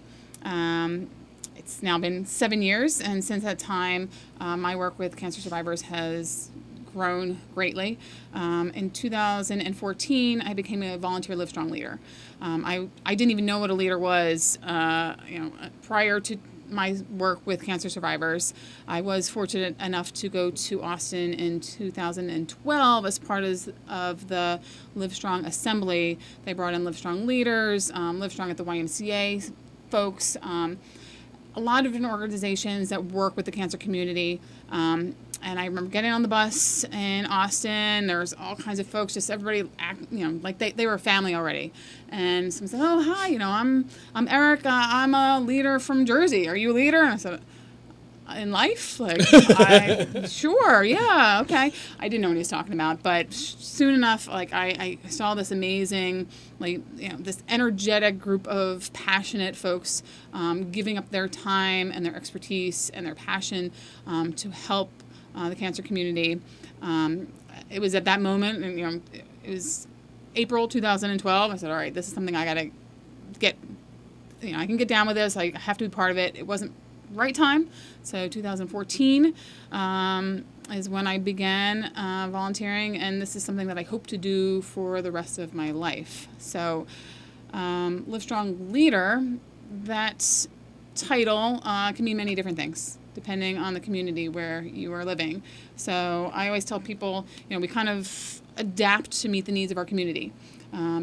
It's now been 7 years, and since that time, my work with cancer survivors has grown greatly. In 2014, I became a volunteer Livestrong leader. I didn't even know what a leader was. Prior to my work with cancer survivors, I was fortunate enough to go to Austin in 2012 as part of the Livestrong Assembly. They brought in Livestrong leaders, Livestrong at the YMCA folks, a lot of different organizations that work with the cancer community. And I remember getting on the bus in Austin. There's all kinds of folks, just everybody, like they were a family already. And someone said, "Oh, hi, I'm Erica. I'm a leader from Jersey. Are you a leader?" And I said, "In life? Like, sure, yeah, okay." I didn't know what he was talking about, but soon enough, like I saw this amazing, this energetic group of passionate folks giving up their time and their expertise and their passion to help the cancer community. It was at that moment, and it was April 2012. I said, "All right, this is something I got to get. I can get down with this. I have to be part of it." It wasn't right time, so 2014 is when I began volunteering, and this is something that I hope to do for the rest of my life. So, Livestrong Leader, that title can mean many different things depending on the community where you are living. So I always tell people, we kind of adapt to meet the needs of our community.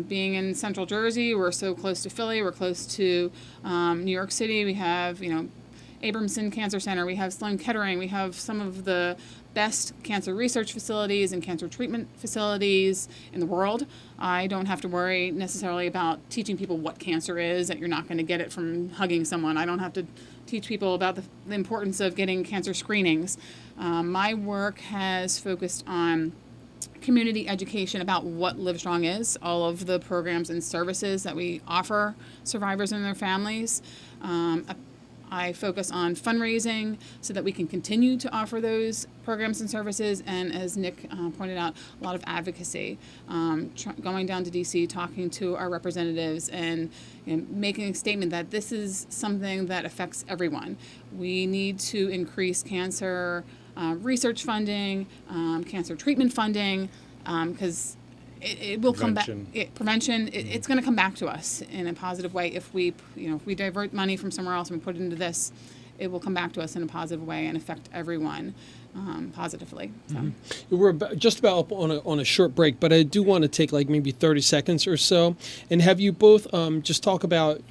Being in Central Jersey, we're so close to Philly, we're close to New York City. We have, Abramson Cancer Center, we have Sloan Kettering, we have some of the best cancer research facilities and cancer treatment facilities in the world. I don't have to worry necessarily about teaching people what cancer is, that you're not going to get it from hugging someone. I don't have to teach people about the importance of getting cancer screenings. My work has focused on community education about what Livestrong is, all of the programs and services that we offer survivors and their families. I focus on fundraising so that we can continue to offer those programs and services, and as Nick pointed out, a lot of advocacy. Going down to DC, talking to our representatives, and making a statement that this is something that affects everyone. We need to increase cancer research funding, cancer treatment funding, because it will come back. Prevention. It's going to come back to us in a positive way if we, if we divert money from somewhere else and we put it into this. It will come back to us in a positive way and affect everyone positively. So. Mm-hmm. We're just about up on a short break, but I do want to take like maybe 30 seconds or so and have you both just talk about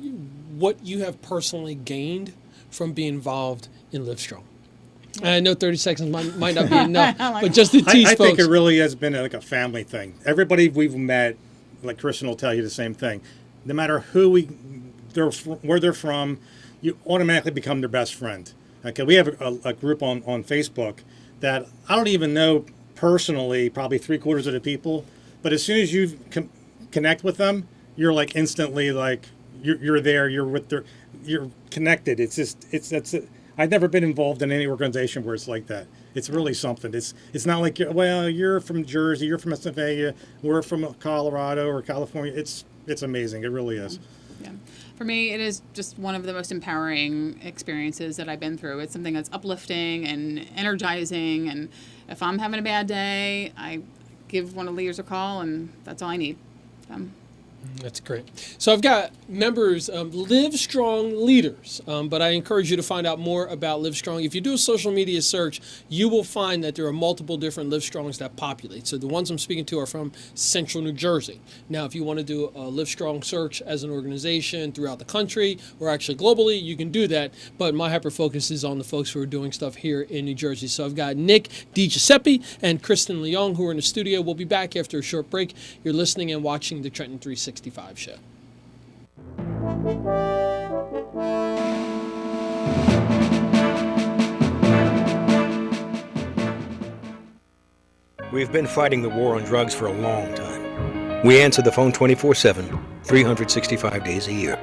what you have personally gained from being involved in Livestrong. I know 30 seconds might not be enough, but just to tease folks. I think it really has been like a family thing. Everybody we've met, like Kristin will tell you the same thing. No matter where they're from, you automatically become their best friend. Okay, we have a group on Facebook that I don't even know personally, probably 3/4 of the people, but as soon as you connect with them, you're like instantly like you're there. You're connected. That's it. I've never been involved in any organization where it's like that. It's really something. It's not like, you're from Jersey, you're from Pennsylvania, we're from Colorado or California. It's amazing. It really is. Yeah. For me, it is just one of the most empowering experiences that I've been through. It's something that's uplifting and energizing. And if I'm having a bad day, I give one of the leaders a call, and that's all I need. That's great. So I've got members, Livestrong leaders, but I encourage you to find out more about Livestrong. If you do a social media search, you will find that there are multiple different Livestrongs that populate. So the ones I'm speaking to are from Central New Jersey. Now, if you want to do a Livestrong search as an organization throughout the country or actually globally, you can do that. But my hyper-focus is on the folks who are doing stuff here in New Jersey. So I've got Nick DiGiuseppe and Kristin Leung who are in the studio. We'll be back after a short break. You're listening and watching the Trenton 365 show. We've been fighting the war on drugs for a long time. We answer the phone 24/7, 365 days a year.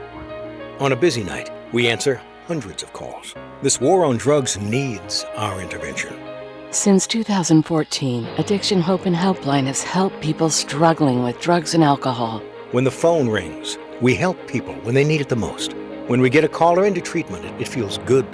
On a busy night, we answer hundreds of calls. This war on drugs needs our intervention. Since 2014, Addiction Hope and Helpline has helped people struggling with drugs and alcohol. When the phone rings, we help people when they need it the most. When we get a caller into treatment, it feels good.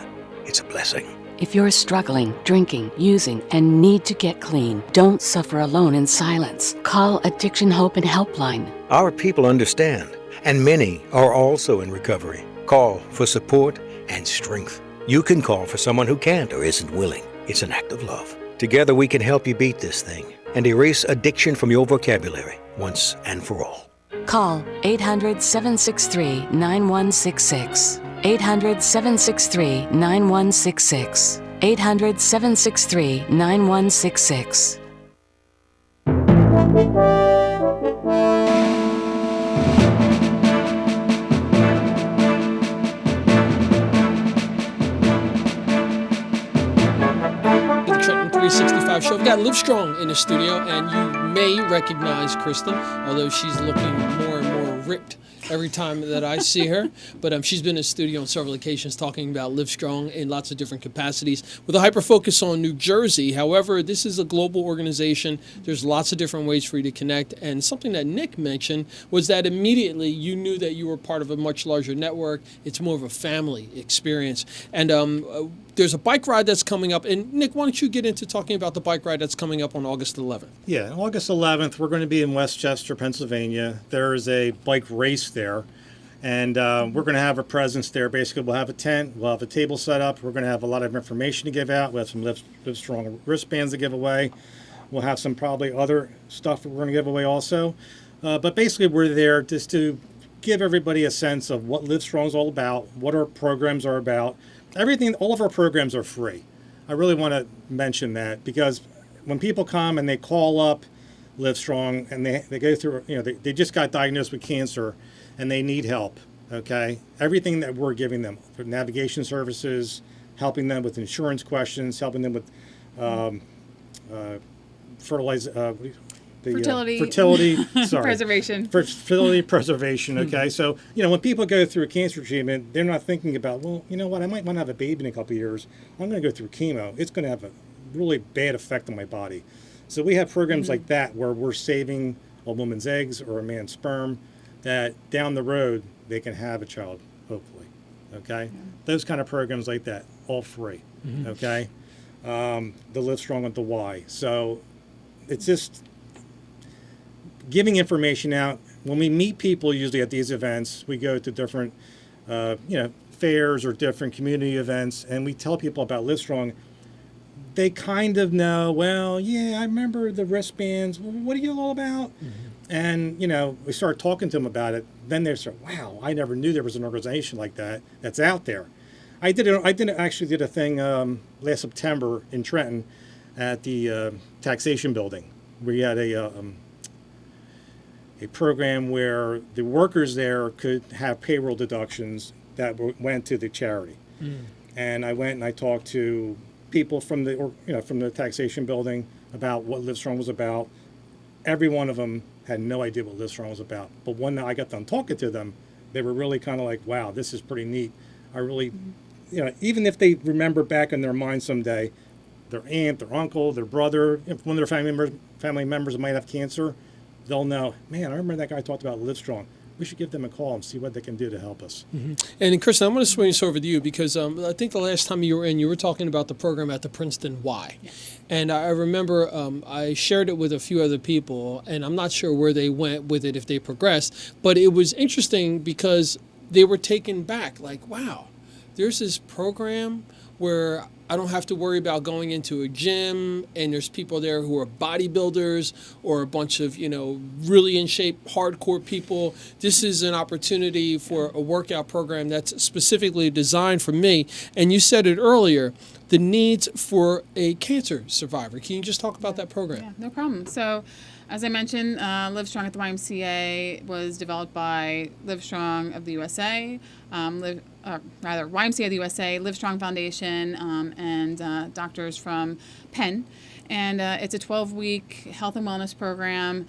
It's a blessing. If you're struggling, drinking, using, and need to get clean, don't suffer alone in silence. Call Addiction Hope and Helpline. Our people understand, and many are also in recovery. Call for support and strength. You can call for someone who can't or isn't willing. It's an act of love. Together we can help you beat this thing and erase addiction from your vocabulary once and for all. Call 800-763-9166. 800-763-9166. 800-763-9166. Trenton 365 show. We've got Livestrong in the studio, and you may recognize Kristin, although she's looking more and more ripped every time that I see her. But she's been in the studio on several occasions talking about Livestrong in lots of different capacities with a hyper focus on New Jersey. However, this is a global organization. There's lots of different ways for you to connect. And something that Nick mentioned was that immediately you knew that you were part of a much larger network. It's more of a family experience. And there's a bike ride that's coming up. And Nick, why don't you get into talking about the bike ride that's coming up on August 11th? Yeah, August 11th, we're going to be in Westchester, Pennsylvania. There's a bike race there, and we're going to have a presence there. Basically, we'll have a tent, we'll have a table set up. We're going to have a lot of information to give out. We'll have some Livestrong wristbands to give away. We'll have some probably other stuff that we're going to give away also. But basically, we're there just to give everybody a sense of what Livestrong is all about, what our programs are about. Everything, all of our programs are free. I really want to mention that, because when people come and they call up Livestrong and they go through, they just got diagnosed with cancer and they need help, okay? Everything that we're giving them, for navigation services, helping them with insurance questions, helping them with fertility preservation. Fertility preservation, okay? So, when people go through a cancer treatment, they're not thinking about, well, you know what, I might want to have a baby in a couple of years. I'm going to go through chemo. It's going to have a really bad effect on my body. So we have programs like that where we're saving a woman's eggs or a man's sperm, that down the road they can have a child, hopefully, okay? Yeah. Those kind of programs like that, all free, okay? The Livestrong at the Y. So it's just giving information out. When we meet people usually at these events, we go to different fairs or different community events, and we tell people about Livestrong. They kind of know, well, yeah, I remember the wristbands. What are you all about? And, we start talking to them about it. Then they start, wow, I never knew there was an organization like that that's out there. I actually did a thing last September in Trenton at the taxation building. We had a program where the workers there could have payroll deductions that went to the charity. And I went and I talked to people from the taxation building about what Livestrong was about. Every one of them had no idea what Livestrong was about. But when I got done talking to them, they were really kind of like, wow, this is pretty neat. I really, even if they remember back in their mind someday, their aunt, their uncle, their brother, if one of their family members might have cancer, they'll know, man, I remember that guy talked about Livestrong. We should give them a call and see what they can do to help us. And Kristin, I'm going to swing this over to you, because I think the last time you were in, you were talking about the program at the Princeton Y. Yes. And I remember I shared it with a few other people, and I'm not sure where they went with it, if they progressed, but it was interesting because they were taken back, like, wow, there's this program where I don't have to worry about going into a gym and there's people there who are bodybuilders or a bunch of, really in shape, hardcore people. This is an opportunity for a workout program that's specifically designed for me. And you said it earlier, the needs for a cancer survivor. Can you just talk about that program? Yeah, no problem. So, as I mentioned, Livestrong at the YMCA was developed by Livestrong of the USA, YMCA of the USA, Livestrong Foundation, and doctors from Penn. And it's a 12-week health and wellness program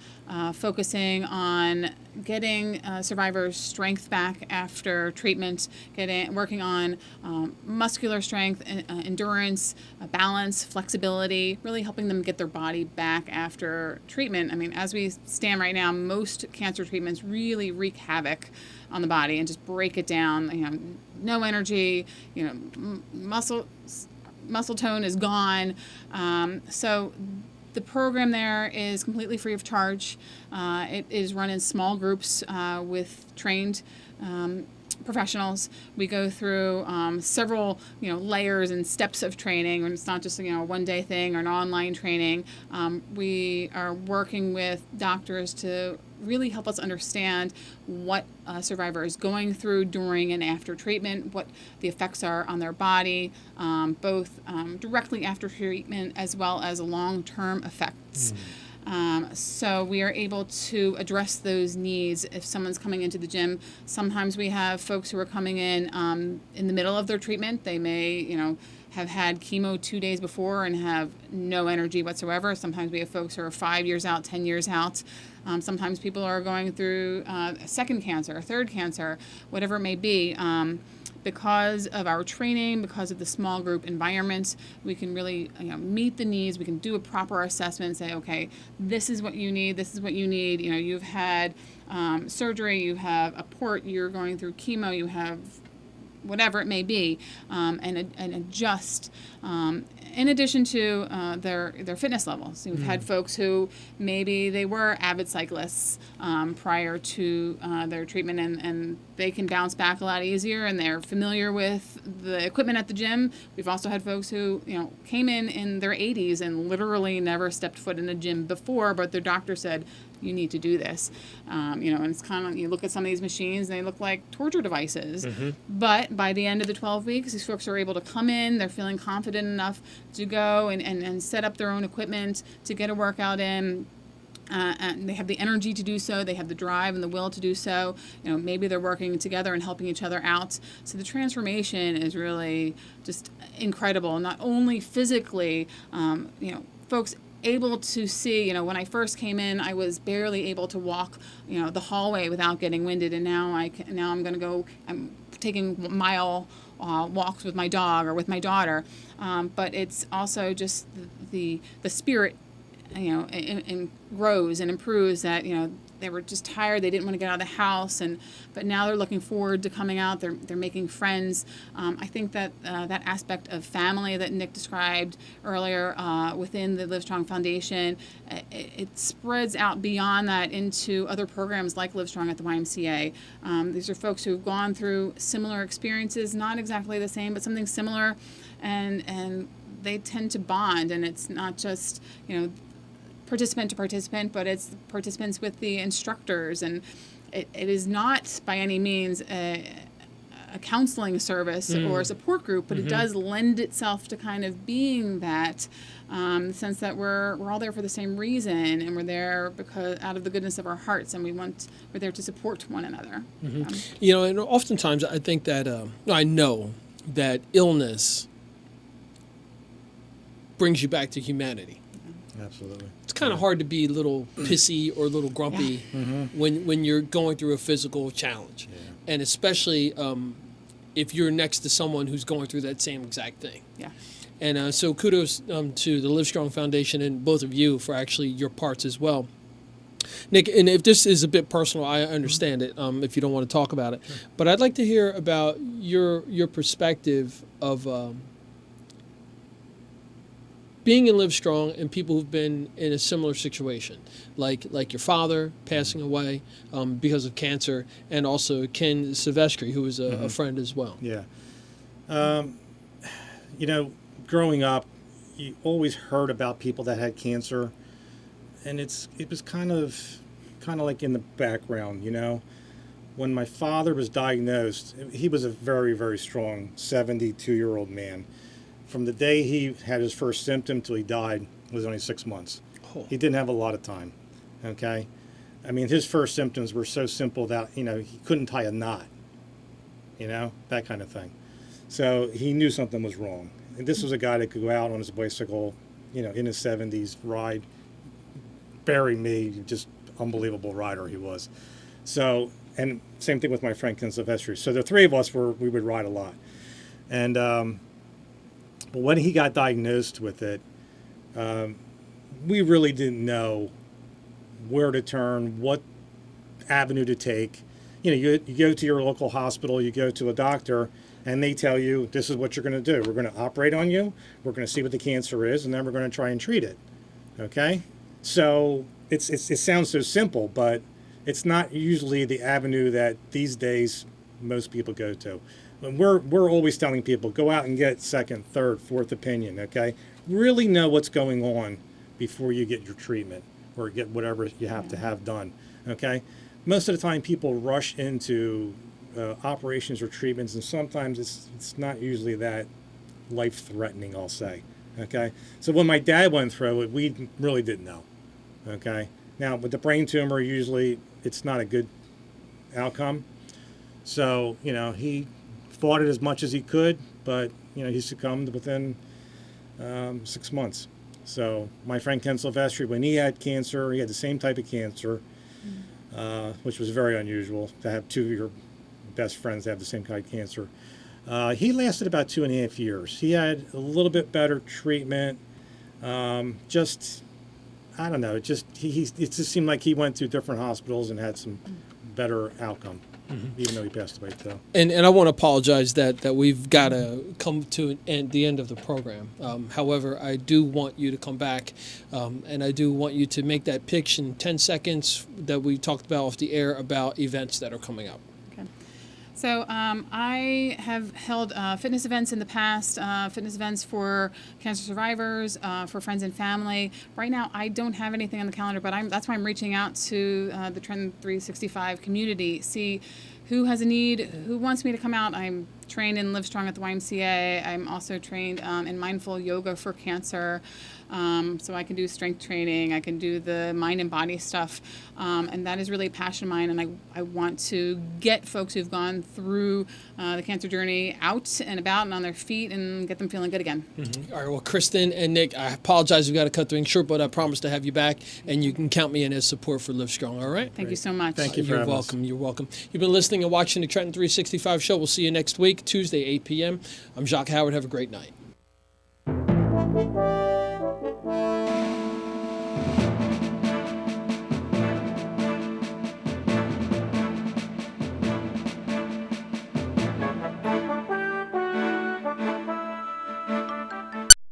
focusing on getting survivors' strength back after treatment, working on muscular strength, endurance, balance, flexibility, really helping them get their body back after treatment. I mean, as we stand right now, most cancer treatments really wreak havoc on the body and just break it down. No energy, muscle tone is gone. So the program there is completely free of charge. It is run in small groups with trained professionals. We go through several layers and steps of training, and it's not just a one-day thing or an online training. We are working with doctors to really help us understand what a survivor is going through during and after treatment, what the effects are on their body, both directly after treatment as well as long-term effects. So we are able to address those needs if someone's coming into the gym. Sometimes we have folks who are coming in the middle of their treatment. They may, have had chemo 2 days before and have no energy whatsoever. Sometimes we have folks who are 5 years out, 10 years out. Sometimes people are going through a second cancer, a third cancer, whatever it may be. Because of our training, because of the small group environment, we can really meet the needs. We can do a proper assessment and say, okay, this is what you need, this is what you need. You've had surgery, you have a port, you're going through chemo, you have whatever it may be, and adjust. In addition to their fitness levels. We've had folks who maybe they were avid cyclists prior to their treatment, and they can bounce back a lot easier, and they're familiar with the equipment at the gym. We've also had folks who came in their 80s and literally never stepped foot in a gym before, but their doctor said, you need to do this. And it's kind of, you look at some of these machines and they look like torture devices. But by the end of the 12 weeks, these folks are able to come in, they're feeling confident enough to go and set up their own equipment to get a workout in. And they have the energy to do so. They have the drive and the will to do so. Maybe they're working together and helping each other out. So the transformation is really just incredible. Not only physically, folks able to see. When I first came in, I was barely able to walk, the hallway without getting winded. And now I'm going to go. I'm taking mile walks with my dog or with my daughter. But it's also just the spirit. And grows and improves, that they were just tired, they didn't want to get out of the house, but now they're looking forward to coming out, they're making friends. I think that that aspect of family that Nick described earlier within the Livestrong Foundation, it spreads out beyond that into other programs like Livestrong at the YMCA. These are folks who've gone through similar experiences, not exactly the same, but something similar, and they tend to bond, and it's not just participant to participant, but it's participants with the instructors, and it is not by any means a counseling service or a support group, but it does lend itself to kind of being that, in the sense that we're all there for the same reason, and we're there because out of the goodness of our hearts, and we're there to support one another. And oftentimes I think that I know that illness brings you back to humanity. Absolutely. It's kind of hard to be a little pissy or a little grumpy when you're going through a physical challenge. And especially if you're next to someone who's going through that same exact thing. And so kudos to the Livestrong Foundation and both of you for actually your parts as well. Nick, and if this is a bit personal, I understand it if you don't want to talk about it. But I'd like to hear about your perspective of being in Livestrong and people who've been in a similar situation, like your father passing away because of cancer, and also Ken Silvestri, who was a friend as well. Yeah. Growing up, you always heard about people that had cancer, and it was kind of like in the background, When my father was diagnosed, he was a very, very strong 72-year-old man. From the day he had his first symptom till he died was only 6 months. He didn't have a lot of time, okay? I mean, his first symptoms were so simple that, he couldn't tie a knot, that kind of thing. So he knew something was wrong. And this was a guy that could go out on his bicycle, in his 70s, ride, bury me, just unbelievable rider he was. So, and same thing with my friend Ken Silvestri. So the three of us we would ride a lot. And, but when he got diagnosed with it, we really didn't know where to turn, what avenue to take. You go to your local hospital, you go to a doctor, and they tell you, this is what you're going to do. We're going to operate on you, we're going to see what the cancer is, and then we're going to try and treat it. Okay? So it sounds so simple, but it's not usually the avenue that these days most people go to. We're always telling people, go out and get second, third, fourth opinion, okay? Really know what's going on before you get your treatment or get whatever you have to have done, okay? Most of the time people rush into operations or treatments, and sometimes it's not usually that life-threatening, I'll say, okay? So when my dad went through it, we really didn't know, okay? Now, with the brain tumor, usually it's not a good outcome. So, he fought it as much as he could, but he succumbed within 6 months. So my friend Ken Silvestri, when he had cancer, he had the same type of cancer, which was very unusual to have two of your best friends have the same kind of cancer. He lasted about 2.5 years. He had a little bit better treatment. I don't know. It just seemed like he went to different hospitals and had some better outcome. Even though he passed away, too. And I want to apologize that we've got to come to the end of the program. However, I do want you to come back, and I do want you to make that pitch in 10 seconds that we talked about off the air about events that are coming up. Okay. So I have held fitness events in the past, fitness events for cancer survivors, for friends and family. Right now, I don't have anything on the calendar, but that's why I'm reaching out to the Trenton 365 community, see who has a need, who wants me to come out. I'm trained in Live Strong at the YMCA. I'm also trained in mindful yoga for cancer. So I can do strength training, I can do the mind and body stuff, and that is really a passion of mine, and I want to get folks who've gone through the cancer journey out and about and on their feet and get them feeling good again. All right, well, Kristin and Nick, I apologize we've got to cut things short, but I promise to have you back, and you can count me in as support for Live Strong, all right? Thank you so much. Thank you for You're welcome. You're welcome. You've been listening and watching the Trenton 365 show. We'll see you next week, Tuesday, 8 p.m. I'm Jacques Howard. Have a great night.